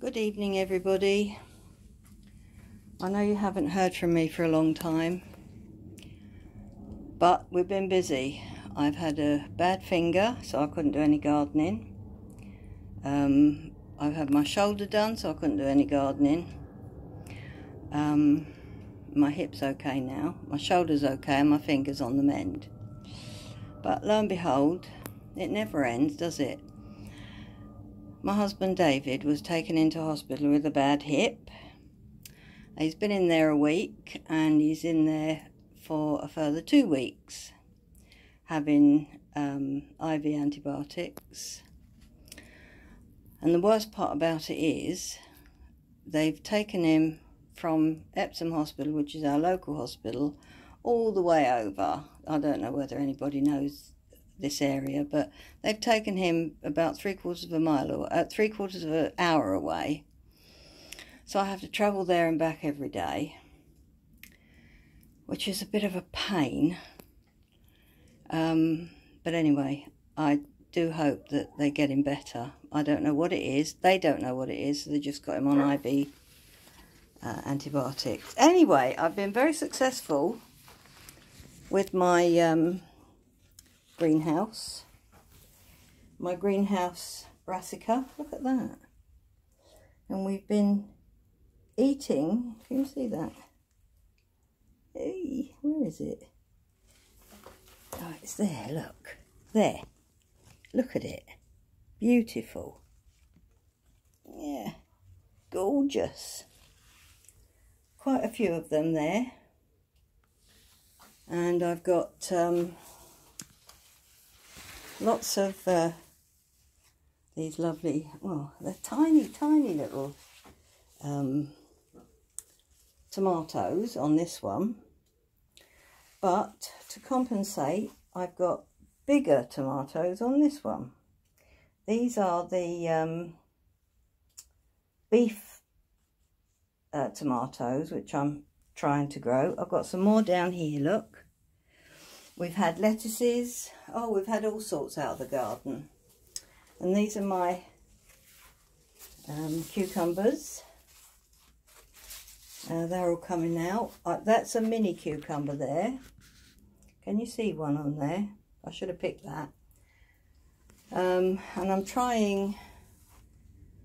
Good evening, everybody. I know you haven't heard from me for a long time, but we've been busy. I've had a bad finger, so I couldn't do any gardening. I've had my shoulder done, so I couldn't do any gardening. My hip's okay now, my shoulder's okay, and my finger's on the mend. But lo and behold, it never ends, does it? My husband David was taken into hospital with a bad hip. He's been in there a week, and he's in there for a further 2 weeks, having IV antibiotics. And the worst part about it is, they've taken him from Epsom Hospital, which is our local hospital, all the way over. I don't know whether anybody knows this area, but they've taken him about 3/4 of a mile, or 3/4 of an hour away. So I have to travel there and back every day, which is a bit of a pain. But anyway, I do hope that they get him better. I don't know what it is. They don't know what it is, so they just got him on IV antibiotics. Anyway, I've been very successful with my greenhouse. My greenhouse brassica. Look at that. And we've been eating, if you can see that. Hey, where is it? Oh, it's there, look. There. Look at it. Beautiful. Yeah. Gorgeous. Quite a few of them there. And I've got lots of these lovely, well, they're tiny, tiny little tomatoes on this one. But to compensate, I've got bigger tomatoes on this one. These are the beef tomatoes, which I'm trying to grow. I've got some more down here, look. We've had lettuces. Oh, we've had all sorts out of the garden. And these are my cucumbers. They're all coming out. That's a mini cucumber there. Can you see one on there? I should have picked that. And I'm trying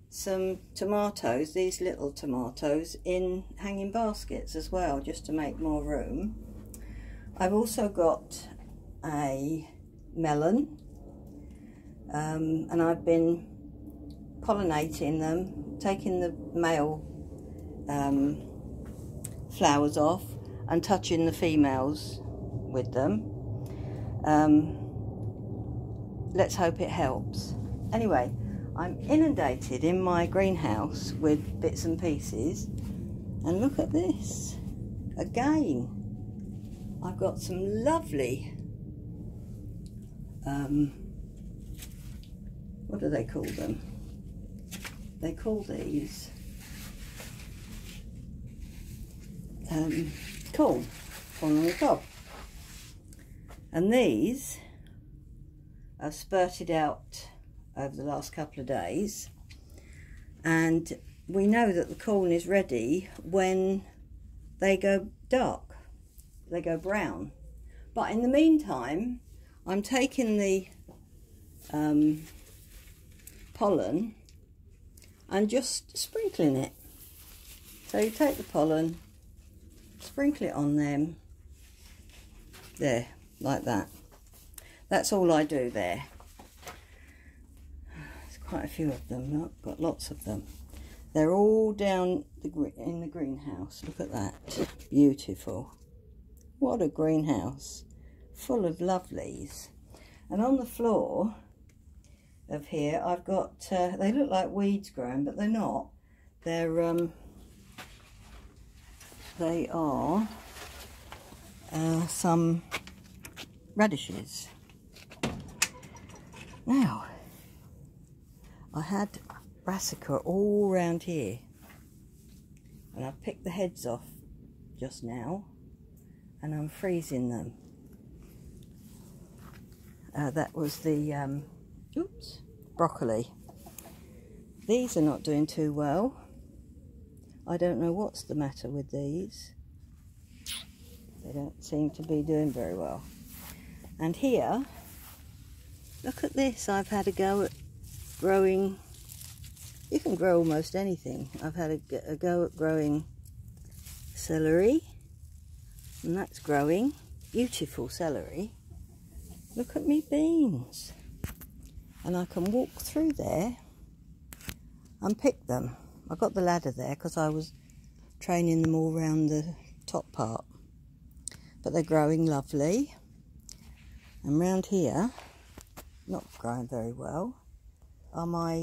some tomatoes, these little tomatoes, in hanging baskets as well, just to make more room. I've also got a melon, and I've been pollinating them, taking the male flowers off and touching the females with them. Let's hope it helps. Anyway, I'm inundated in my greenhouse with bits and pieces, and look at this again. I've got some lovely what do they call them? They call these corn on the cob, and these have spurted out over the last couple of days, and we know that the corn is ready when they go dark, they go brown. But in the meantime, I'm taking the pollen and just sprinkling it. So you take the pollen, sprinkle it on them, there, like that. That's all I do there. There's quite a few of them, look, got lots of them. They're all down in the greenhouse. Look at that, beautiful. What a greenhouse, full of lovelies. And on the floor of here, I've got, they look like weeds growing, but they're not. They are some radishes. Now, I had brassica all around here, and I've picked the heads off just now, and I'm freezing them. That was the broccoli. These are not doing too well. I don't know what's the matter with these. They don't seem to be doing very well. And here, look at this. I've had a go at growing. You can grow almost anything. I've had a go at growing celery, and that's growing. Beautiful celery. Look at me beans. And I can walk through there and pick them. I got the ladder there because I was training them all round the top part. But they're growing lovely. And round here, not growing very well, are my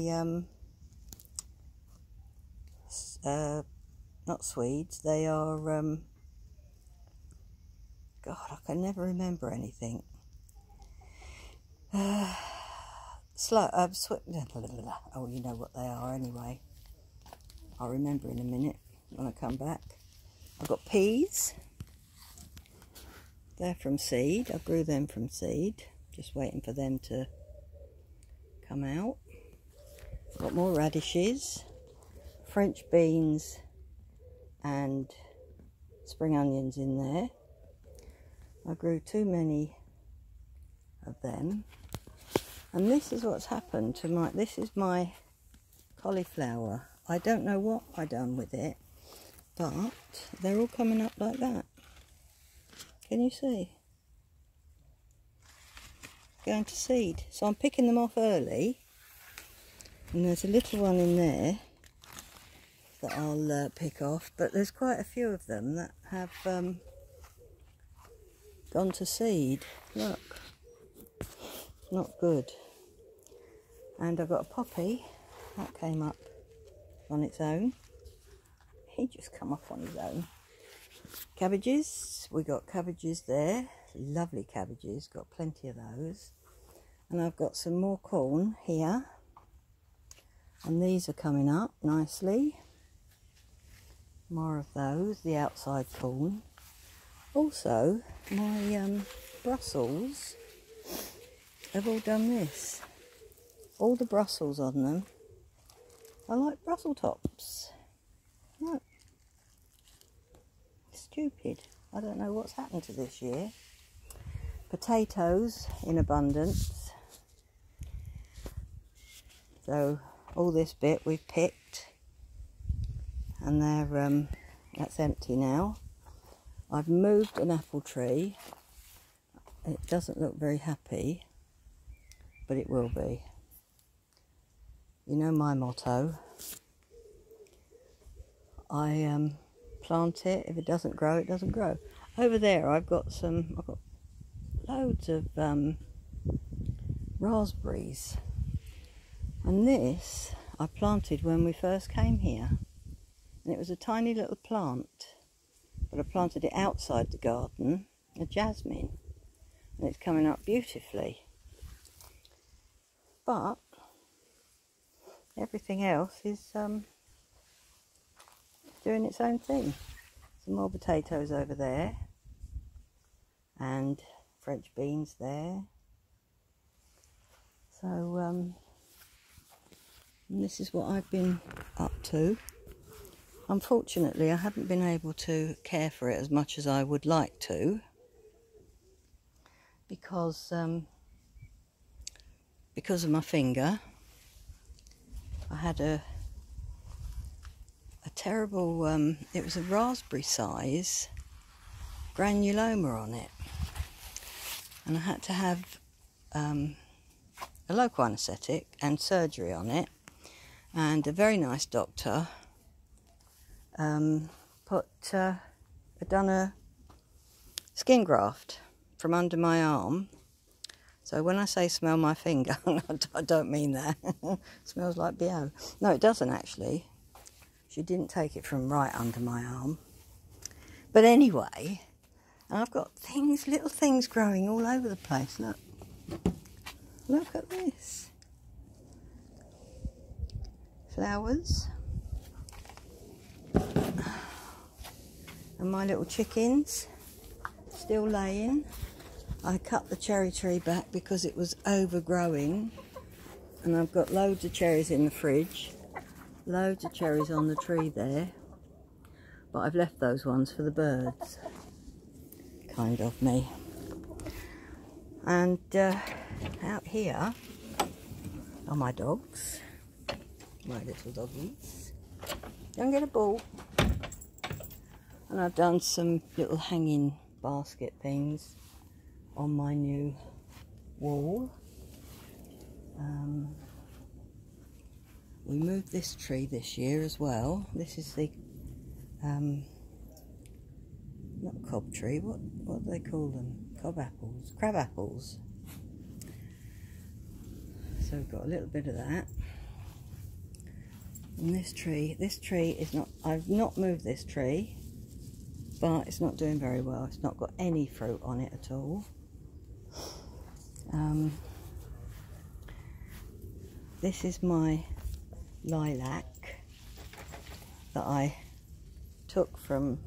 not Swedes, they are God, I can never remember anything. Oh, you know what they are anyway. I'll remember in a minute when I come back. I've got peas. They're from seed. I grew them from seed. Just waiting for them to come out. I've got more radishes, French beans and spring onions in there. I grew too many of them. And this is what's happened to this is my cauliflower. I don't know what I done with it, but they're all coming up like that. Can you see? Going to seed. So I'm picking them off early. And there's a little one in there that I'll pick off. But there's quite a few of them that have gone to seed. Look. Not good. And I've got a poppy. That came up on its own. He just come up on his own. Cabbages. We got cabbages there. Lovely cabbages. Got plenty of those. And I've got some more corn here. And these are coming up nicely. More of those. The outside corn. Also, my Brussels have all done this. All the Brussels on them are like Brussels tops. Look. Stupid. I don't know what's happened to this year. Potatoes in abundance. So all this bit we've picked, and they're that's empty now. I've moved an apple tree. It doesn't look very happy, but it will be. You know my motto. I plant it. If it doesn't grow, it doesn't grow. Over there, I've got loads of raspberries, and this I planted when we first came here, and it was a tiny little plant, but I planted it outside the garden, a jasmine, and it's coming up beautifully. But everything else is doing its own thing. Some more potatoes over there, and French beans there. So and this is what I've been up to. Unfortunately, I haven't been able to care for it as much as I would like to, because of my finger. I had a terrible, it was a raspberry size granuloma on it, and I had to have a local anaesthetic and surgery on it, and a very nice doctor had done a skin graft from under my arm. So when I say smell my finger, I don't mean that. It smells like BO. No, it doesn't actually. She didn't take it from right under my arm. But anyway, I've got little things growing all over the place. Look. Look at this. Flowers. And my little chickens still laying. I cut the cherry tree back because it was overgrowing, and I've got loads of cherries in the fridge. Loads of cherries on the tree there, but I've left those ones for the birds. Kind of me. And out here are my dogs, my little doggies. Don't get a ball. And I've done some little hanging basket things on my new wall. We moved this tree this year as well. This is the not cob tree, what do they call them? Cob apples, crab apples. So we've got a little bit of that. And this tree is not, I've not moved this tree, but it's not doing very well. It's not got any fruit on it at all. This is my lilac that I took from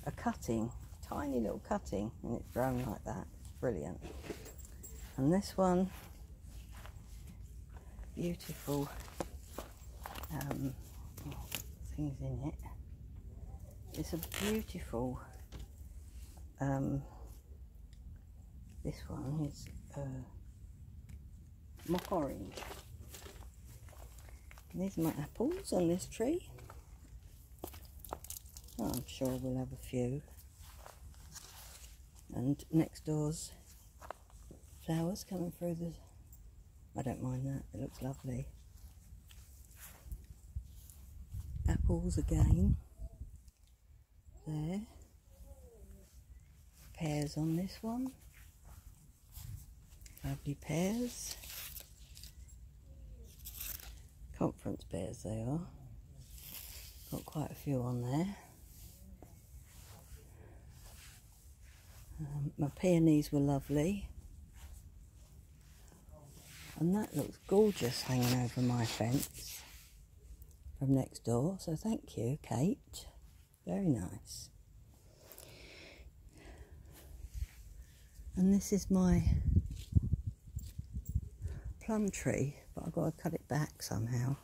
a cutting, tiny little cutting, and it's grown like that. Brilliant. And this one, beautiful things in it. It's a beautiful, this one is mock orange. And these are my apples on this tree. Oh, I'm sure we'll have a few. And next door's flowers coming through the... I don't mind that, it looks lovely. Apples again. There. Pears on this one. Lovely pears. Conference pears they are. Got quite a few on there. My peonies were lovely. And that looks gorgeous hanging over my fence from next door. So thank you, Kate. Very nice. And this is my plum tree, but I've got to cut it back somehow.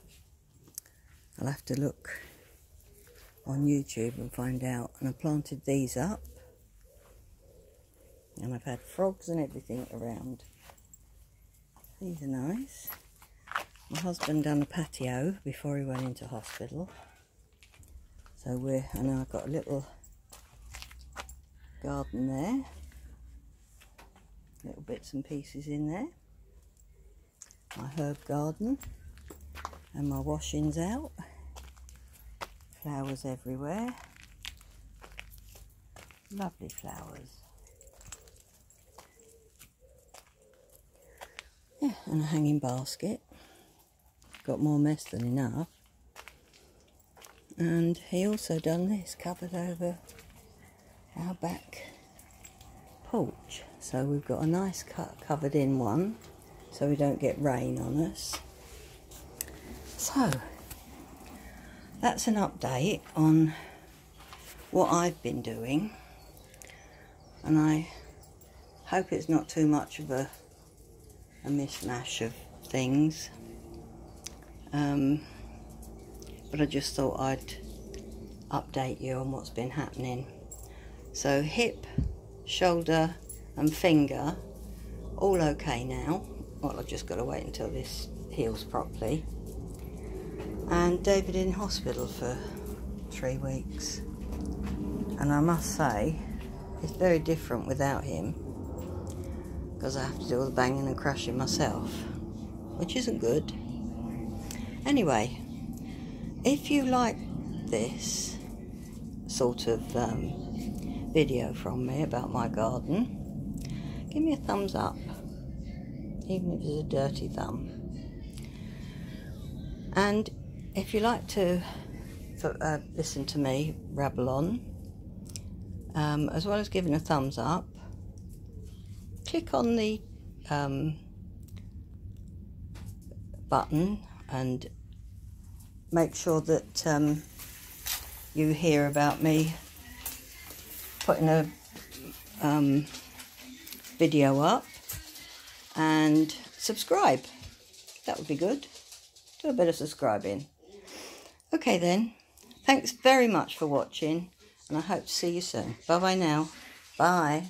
I'll have to look on YouTube and find out. And I planted these up. And I've had frogs and everything around. These are nice. My husband done a patio before he went into hospital. So I know I've got a little garden there. Little bits and pieces in there. My herb garden. And my washings out. Flowers everywhere. Lovely flowers. Yeah, and a hanging basket. Got more mess than enough. And he also done this, covered over our back porch. So we've got a nice covered in one, so we don't get rain on us. So, that's an update on what I've been doing. And I hope it's not too much of a mishmash of things. But I just thought I'd update you on what's been happening. So hip, shoulder and finger all okay now. Well, I've just got to wait until this heals properly. And David in hospital for 3 weeks. And I must say, it's very different without him, because I have to do all the banging and crashing myself, which isn't good. Anyway, if you like this sort of video from me about my garden, give me a thumbs up, even if it's a dirty thumb. And if you like to listen to me rabble on, as well as giving a thumbs up, click on the button and make sure that you hear about me putting a video up, and subscribe. That would be good. Do a bit of subscribing. Okay then, thanks very much for watching, and I hope to see you soon. Bye bye now. Bye.